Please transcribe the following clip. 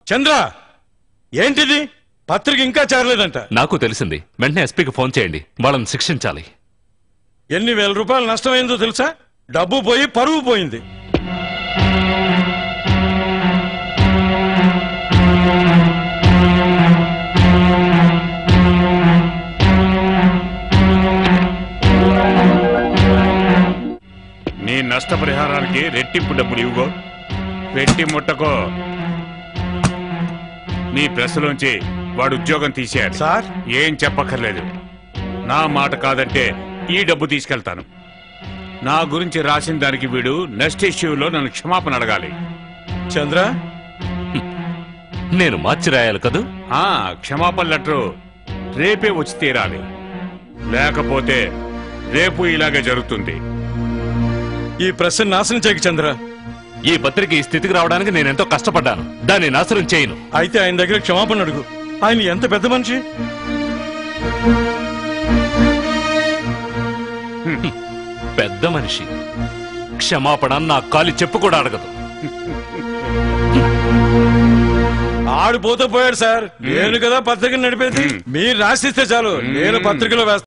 చంద్ర, ఏంటిది? పత్రిక ఇంకా చేరలేదంట. నాకు తెలిసింది. వెంటనే ఎస్పీకి ఫోన్ చేయండి, వాళ్ళని శిక్షించాలి. ఎన్ని వేల రూపాయలు నష్టమైందో తెలుసా? డబ్బు పోయి పరువు పోయింది. నీ నష్టపరిహారానికి రెట్టింపు డబ్బులు ఇవ్వగో. పెట్టి ముట్టకో. నీ ప్రెస్లోంచి వాడు ఉద్యోగం తీసేయాలి. సార్, ఏం చెప్పక్కర్లేదు. నా మాట కాదంటే ఈ డబ్బు తీసుకెళ్తాను. నా గురించి రాసిన దానికి వీడు నెక్స్ట్ ఇష్యూలో నన్ను క్షమాపణ అడగాలి. చంద్ర, నేను మార్చి రాయాలి కదూ? క్షమాపణ లెటరు రేపే వచ్చి తీరాలి. లేకపోతే రేపు ఇలాగే జరుగుతుంది. ఈ ప్రశ్న నాశనం చేయకు చంద్ర. ఈ పత్రిక ఈ స్థితికి రావడానికి నేనెంతో కష్టపడ్డాను. దాన్ని నాశనం చేయను. అయితే ఆయన దగ్గర క్షమాపణ అడుగు. ఆయన ఎంత పెద్ద మనిషి. పెద్ద మనిషి క్షమాపణ నా కాలి చెప్పు కూడా అడగదు. ఆడిపోతూ పోయాడు సార్. నేను కదా పత్రికను నడిపేది. మీరు రాసిస్తే చాలు, నేను పత్రికలో వేస్తాను.